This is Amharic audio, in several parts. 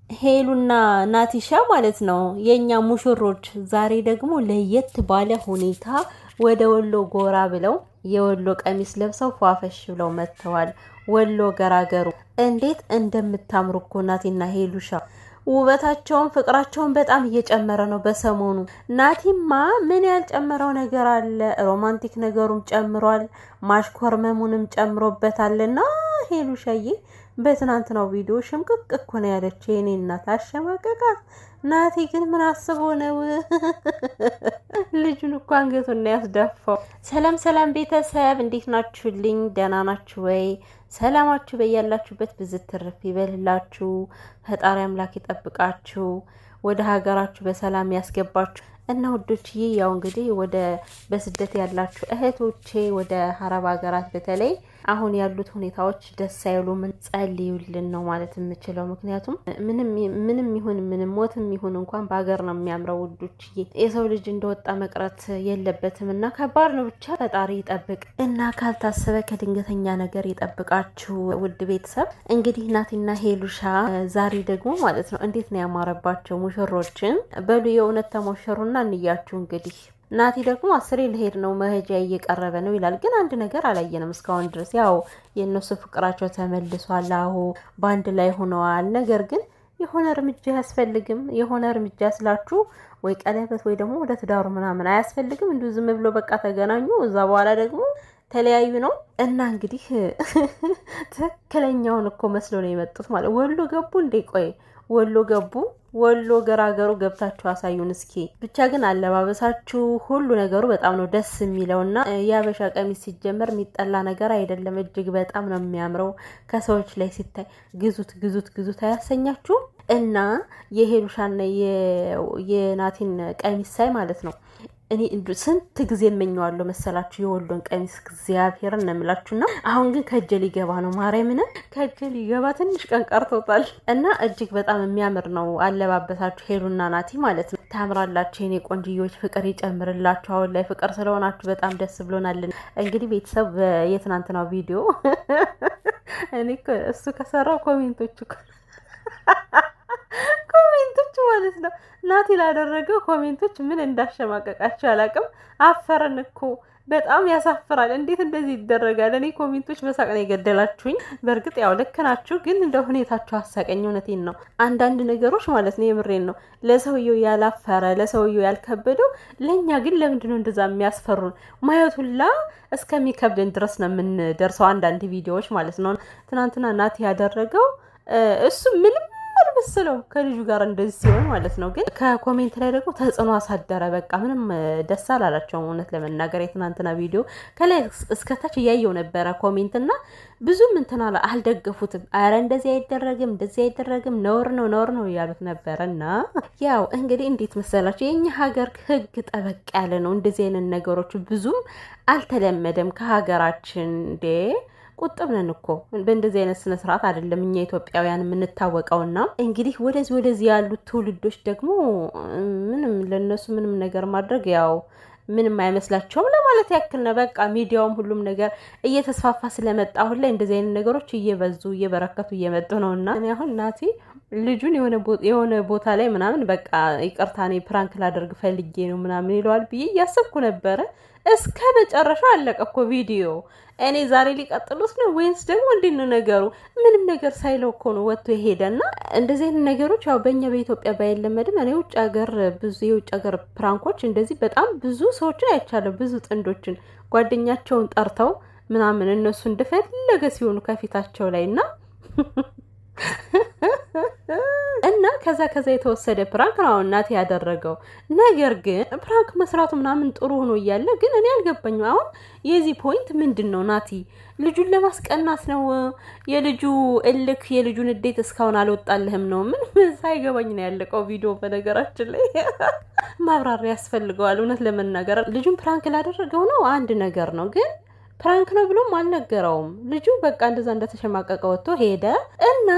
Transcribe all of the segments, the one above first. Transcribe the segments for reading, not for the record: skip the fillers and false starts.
ሄሉና ናቲሻ ማለት ነው የኛ ሙሽሮች ዛሬ ደግሞ ለየት ባለ ሁኔታ ወደ ወሎ ጎራ ብለው የወሎ ቀሚስ ለብሰው ፏፈሽ ብለው መጥተዋል። ወሎ ገራገሩ እንዴት እንደምታምሩ እኮ ናቲና ሄሉሻ ውበታቸውን ፍቅራቸውን በጣም እየጨመረ ነው በሰሞኑ። ናቲማ ምን ያልጨመረው ነገር አለ? ሮማንቲክ ነገሩም ጨምሯል፣ ማሽኮርመሙንም ጨምሮበታልና ሄሉሻዬ በትናንትናው ቪዲዮ ሽምቅቅ እኮ ነው ያለችው የኔ እናት አሸማቀቃት። ናቲ ግን ምን አስቦ ነው? ልጁን እኮ አንገቱን ነው ያስደፋው። ሰላም ሰላም ቤተሰብ እንዴት ናችሁልኝ? ደህና ናችሁ ወይ? ሰላማችሁ በያላችሁበት ብዝት ትርፍ ይበልላችሁ። ፈጣሪ አምላክ ይጠብቃችሁ፣ ወደ ሀገራችሁ በሰላም ያስገባችሁ እና ውዶችዬ ያው እንግዲህ ወደ በስደት ያላችሁ እህቶቼ ወደ አረብ ሀገራት በተለይ አሁን ያሉት ሁኔታዎች ደስ አይሉም። ጸልዩልን ነው ማለት የምችለው። ምክንያቱም ምንም ይሁን ምንም ሞትም ይሁን እንኳን በሀገር ነው የሚያምረው ውዶችዬ። የሰው ልጅ እንደወጣ መቅረት የለበትም እና ከባድ ነው። ብቻ ፈጣሪ ይጠብቅ እና ካልታሰበ ከድንገተኛ ነገር ይጠብቃችሁ። ውድ ቤተሰብ እንግዲህ ናቲና ሄሉሻ ዛሬ ደግሞ ማለት ነው እንዴት ነው ያማረባቸው ሙሽሮችን። በሉ የእውነት ተሞሸሩና እንያችሁ እንግዲህ ናቲ ደግሞ 10 ልሄድ ነው መሄጃ እየቀረበ ነው ይላል። ግን አንድ ነገር አላየንም እስካሁን ድረስ። ያው የእነሱ ፍቅራቸው ተመልሷል፣ አሁ በአንድ ላይ ሆነዋል። ነገር ግን የሆነ እርምጃ አያስፈልግም። የሆነ እርምጃ ስላችሁ ወይ ቀለበት ወይ ደግሞ ወደ ትዳሩ ምናምን አያስፈልግም። እንዲሁ ዝም ብሎ በቃ ተገናኙ፣ እዛ በኋላ ደግሞ ተለያዩ ነው እና እንግዲህ ትክክለኛውን እኮ መስሎ ነው የመጡት ማለት። ወሎ ገቡ እንዴ? ቆይ ወሎ ገቡ? ወሎ ገራገሩ ገብታችሁ አሳዩን እስኪ። ብቻ ግን አለባበሳችሁ ሁሉ ነገሩ በጣም ነው ደስ የሚለውና የአበሻ ቀሚስ ሲጀመር የሚጠላ ነገር አይደለም። እጅግ በጣም ነው የሚያምረው። ከሰዎች ላይ ሲታይ ግዙት ግዙት ግዙት አያሰኛችሁ? እና የሄሉሻና የናቲን ቀሚስ ሳይ ማለት ነው እኔ ስንት ጊዜ እመኘዋለሁ መሰላችሁ የወሎን ቀሚስ። እግዚአብሔርን ነው የምላችሁና አሁን ግን ከእጄ ሊገባ ነው። ማርያምን ከእጄ ሊገባ ትንሽ ቀን ቀርቶታል እና እጅግ በጣም የሚያምር ነው አለባበሳችሁ ሄሉና ናቲ ማለት ነው። ታምራላችሁ የኔ ቆንጅዮች፣ ፍቅር ይጨምርላችሁ። አሁን ላይ ፍቅር ስለሆናችሁ በጣም ደስ ብሎናል። እንግዲህ ቤተሰብ የትናንትናው ቪዲዮ እኔ እሱ ከሰራው ኮሜንቶቹ ማለት ነው ናቲ ላደረገው ኮሜንቶች ምን እንዳሸማቀቃቸው አላውቅም። አፈረን እኮ በጣም ያሳፍራል። እንዴት እንደዚህ ይደረጋል? እኔ ኮሜንቶች በሳቅ ነው የገደላችሁኝ። በእርግጥ ያው ልክ ናችሁ፣ ግን እንደ ሁኔታችሁ አሳቀኝ። እውነቴን ነው። አንዳንድ ነገሮች ማለት ነው የምሬን ነው ለሰውየው ያላፈረ ለሰውየው ያልከበደው፣ ለእኛ ግን ለምንድን ነው እንደዛ የሚያስፈሩን? ማየቱላ እስከሚከብድን ድረስ ነው የምንደርሰው አንዳንድ ቪዲዮዎች ማለት ነው። ትናንትና ናቲ ያደረገው እሱ ምንም አልመሰለው ከልጁ ጋር እንደዚህ ሲሆን ማለት ነው። ግን ከኮሜንት ላይ ደግሞ ተጽዕኖ አሳደረ። በቃ ምንም ደስ አላላቸውም እውነት ለመናገር። የትናንትና ቪዲዮ ከላይ እስከታች እያየው ነበረ ኮሜንት እና ብዙም እንትን አልደገፉትም። አረ እንደዚህ አይደረግም ነውር ነው እያሉት ነበረ። እና ያው እንግዲህ እንዴት መሰላችሁ የኛ ሀገር ህግ ጠበቅ ያለ ነው። እንደዚህ አይነት ነገሮች ብዙም አልተለመደም ከሀገራችን እንዴ። ቁጥብ ነን እኮ በእንደዚህ አይነት ስነ ስርዓት አይደለም እኛ ኢትዮጵያውያን የምንታወቀውና እንግዲህ ወደዚህ ያሉት ትውልዶች ደግሞ ምንም ለነሱ ምንም ነገር ማድረግ ያው ምንም አይመስላቸውም ለማለት ያክል ነው። በቃ ሚዲያውም ሁሉም ነገር እየተስፋፋ ስለመጣ አሁን ላይ እንደዚህ አይነት ነገሮች እየበረከቱ እየመጡ ነውና እኔ አሁን ናቲ ልጁን የሆነ ቦታ ላይ ምናምን በቃ ይቅርታ እኔ ፕራንክ ላደርግ ፈልጌ ነው ምናምን ይለዋል ብዬ እያሰብኩ ነበረ። እስከ መጨረሻው አለቀ እኮ ቪዲዮ። እኔ ዛሬ ሊቀጥሉት ነው ወይንስ ደግሞ እንዴት ነው ነገሩ? ምንም ነገር ሳይለው እኮ ነው ወጥቶ የሄደና እንደዚህ አይነት ነገሮች ያው በእኛ በኢትዮጵያ ባይለመድም እኔ ውጭ ሀገር ብዙ የውጭ ሀገር ፕራንኮች እንደዚህ በጣም ብዙ ሰዎችን አይቻለሁ። ብዙ ጥንዶችን ጓደኛቸውን ጠርተው ምናምን እነሱ እንደፈለገ ሲሆኑ ከፊታቸው ላይ እና ከዛ የተወሰደ ፕራንክ ነው እናቴ ያደረገው። ነገር ግን ፕራንክ መስራቱ ምናምን ጥሩ ሆኖ እያለ ግን እኔ አልገባኝም። አሁን የዚህ ፖይንት ምንድን ነው? ናቲ ልጁን ለማስቀናት ነው? የልጁ እልክ የልጁን እንዴት እስካሁን አልወጣልህም ነው? ምን ሳይገባኝ ነው ያለቀው ቪዲዮ። በነገራችን ላይ ማብራሪያ ያስፈልገዋል። እውነት ለመናገር ልጁን ፕራንክ ላደረገው ነው አንድ ነገር ነው፣ ግን ፕራንክ ነው ብሎም አልነገረውም። ልጁ በቃ እንደዛ እንደተሸማቀቀ ወጥቶ ሄደ እና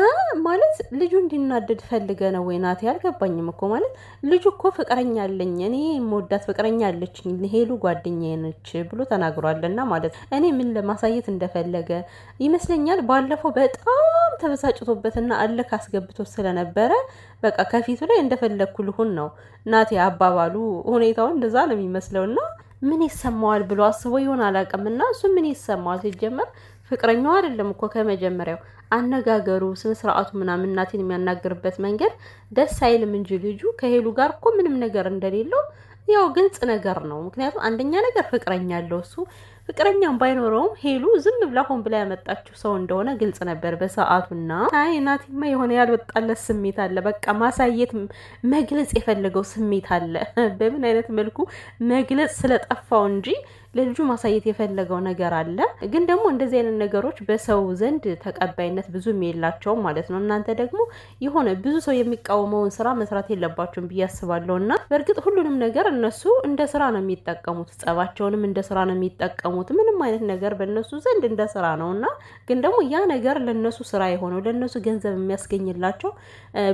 ማለት ልጁ እንዲናደድ ፈልገ ነው ወይ ናቲ? አልገባኝም እኮ ማለት ልጁ እኮ ፍቅረኛ አለኝ እኔ የምወዳት ፍቅረኛ አለችኝ ሄሉ ጓደኛዬ ነች ብሎ ተናግሯልና ማለት እኔ ምን ለማሳየት እንደፈለገ ይመስለኛል። ባለፈው በጣም ተበሳጭቶበትና አለክ አስገብቶ ስለነበረ በቃ ከፊቱ ላይ እንደፈለግኩ ልሁን ነው ናቲ አባባሉ። ሁኔታውን እንደዛ ነው የሚመስለውና ምን ይሰማዋል ብሎ አስቦ ይሆን አላውቅምና እሱ ምን ይሰማዋል? ሲጀመር ፍቅረኛው አይደለም እኮ ከመጀመሪያው አነጋገሩ ስነ ስርዓቱ ምናምን እናቴን የሚያናግርበት መንገድ ደስ አይልም እንጂ ልጁ ከሄሉ ጋር እኮ ምንም ነገር እንደሌለው ያው ግልጽ ነገር ነው። ምክንያቱም አንደኛ ነገር ፍቅረኛ አለው እሱ ፍቅረኛም ባይኖረውም ሄሉ ዝም ብላ ሆን ብላ ያመጣችው ሰው እንደሆነ ግልጽ ነበር በሰዓቱና አይ ናቲማ የሆነ ያልወጣለት ስሜት አለ። በቃ ማሳየት መግለጽ የፈለገው ስሜት አለ። በምን አይነት መልኩ መግለጽ ስለጠፋው እንጂ ለልጁ ማሳየት የፈለገው ነገር አለ። ግን ደግሞ እንደዚህ አይነት ነገሮች በሰው ዘንድ ተቀባይነት ብዙም የላቸውም ማለት ነው። እናንተ ደግሞ የሆነ ብዙ ሰው የሚቃወመውን ስራ መስራት የለባቸውም ብዬ አስባለሁ። እና በእርግጥ ሁሉንም ነገር እነሱ እንደ ስራ ነው የሚጠቀሙት፣ ጸባቸውንም እንደ ስራ ነው የሚጠቀሙት። ምንም አይነት ነገር በእነሱ ዘንድ እንደ ስራ ነው እና ግን ደግሞ ያ ነገር ለእነሱ ስራ የሆነው ለእነሱ ገንዘብ የሚያስገኝላቸው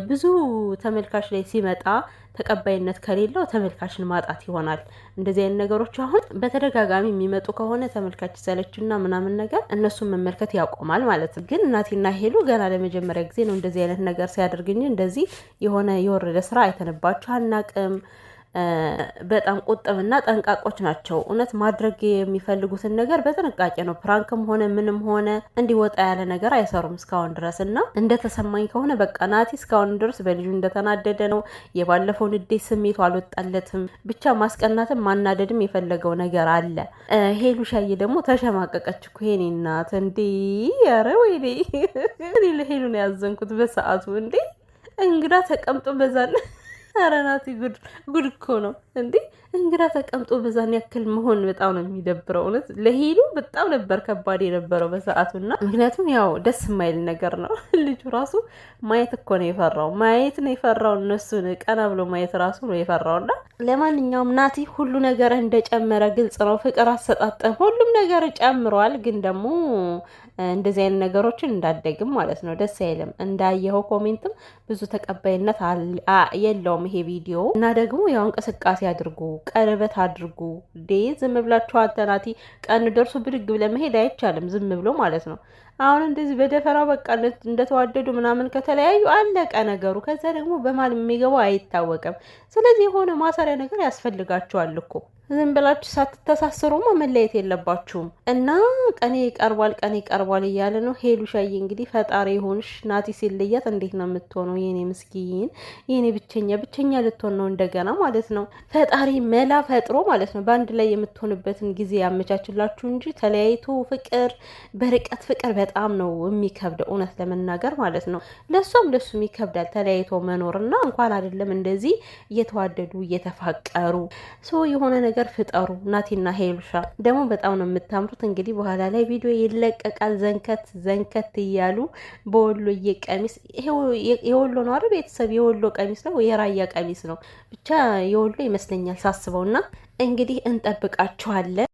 ብዙ ተመልካች ላይ ሲመጣ ተቀባይነት ከሌለው ተመልካችን ማጣት ይሆናል። እንደዚህ አይነት ነገሮች አሁን በተደጋጋሚ የሚመጡ ከሆነ ተመልካች ሰለችና ምናምን ነገር እነሱን መመልከት ያቆማል ማለት ነው። ግን ናቲና ሄሉ ገና ለመጀመሪያ ጊዜ ነው እንደዚህ አይነት ነገር ሲያደርግ እንጂ እንደዚህ የሆነ የወረደ ስራ አይተንባቸው አናቅም። በጣም ቁጥብና ጠንቃቆች ናቸው። እውነት ማድረግ የሚፈልጉትን ነገር በጥንቃቄ ነው። ፕራንክም ሆነ ምንም ሆነ እንዲወጣ ያለ ነገር አይሰሩም እስካሁን ድረስ እና እንደተሰማኝ ከሆነ በቃ ናቲ እስካሁን ድረስ በልጁ እንደተናደደ ነው። የባለፈው ንዴት ስሜቱ አልወጣለትም። ብቻ ማስቀናትም ማናደድም የፈለገው ነገር አለ። ሄሉ ሻዬ ደግሞ ተሸማቀቀች እኮ የኔ እናት እንዴ! ኧረ ወይኔ እኔ ለሄሉ ነው ያዘንኩት በሰዓቱ እንዴ! እንግዳ ተቀምጦ በዛን ኧረ ናቲ ጉድ እኮ ነው እንዴ! እንግዳ ተቀምጦ በዛን ያክል መሆን በጣም ነው የሚደብረው። እውነት ለሄሉ በጣም ነበር ከባድ የነበረው በሰዓቱና ምክንያቱም ያው ደስ የማይል ነገር ነው። ልጁ ራሱ ማየት እኮ ነው የፈራው፣ ማየት ነው የፈራው። እነሱን ቀና ብሎ ማየት ራሱ ነው የፈራውና ለማንኛውም ናቲ ሁሉ ነገር እንደጨመረ ግልጽ ነው። ፍቅር አሰጣጠም ሁሉም ነገር ጨምሯል። ግን ደግሞ እንደዚህ አይነት ነገሮችን እንዳደግም ማለት ነው ደስ አይልም። እንዳየኸው ኮሜንትም ብዙ ተቀባይነት የለውም ይሄ ቪዲዮ እና ደግሞ ያው እንቅስቃሴ አድርጉ፣ ቀለበት አድርጉ። ዝም ብላችሁ አንተ ናቲ ቀን ደርሶ ብድግ ብለህ መሄድ አይቻልም ዝም ብሎ ማለት ነው። አሁን እንደዚህ በደፈራ በቃ እንደተዋደዱ ምናምን ከተለያዩ አለቀ ነገሩ። ከዛ ደግሞ በማል የሚገባው አይታወቅም። ስለዚህ የሆነ ማሰሪያ ነገር ያስፈልጋችኋል እኮ ዝም ብላችሁ ሳትተሳሰሩማ መለየት የለባችሁም። እና ቀኔ ይቀርቧል እያለ ነው። ሄሉ ሻዬ እንግዲህ ፈጣሪ ይሁንሽ። ናቲ ሲለያት እንዴት ነው የምትሆነው? የኔ ምስኪን የኔ ብቸኛ ልትሆን ነው እንደገና ማለት ነው። ፈጣሪ መላ ፈጥሮ ማለት ነው በአንድ ላይ የምትሆንበትን ጊዜ ያመቻችላችሁ እንጂ ተለያይቶ ፍቅር በርቀት ፍቅር በጣም ነው የሚከብደው እውነት ለመናገር ማለት ነው። ለሱም ይከብዳል ተለያይቶ መኖርና እንኳን አይደለም እንደዚህ እየተዋደዱ እየተፋቀሩ የሆነ ነገር ፍጠሩ። ናቲና ሄሉሻ ደግሞ በጣም ነው የምታምሩት። እንግዲህ በኋላ ላይ ቪዲዮ ይለቀቃል ዘንከት እያሉ በወሎዬ ቀሚስ። የወሎ ነው አይደል ቤተሰብ? የወሎ ቀሚስ ነው የራያ ቀሚስ ነው ብቻ የወሎ ይመስለኛል ሳስበውና እንግዲህ እንጠብቃችኋለን።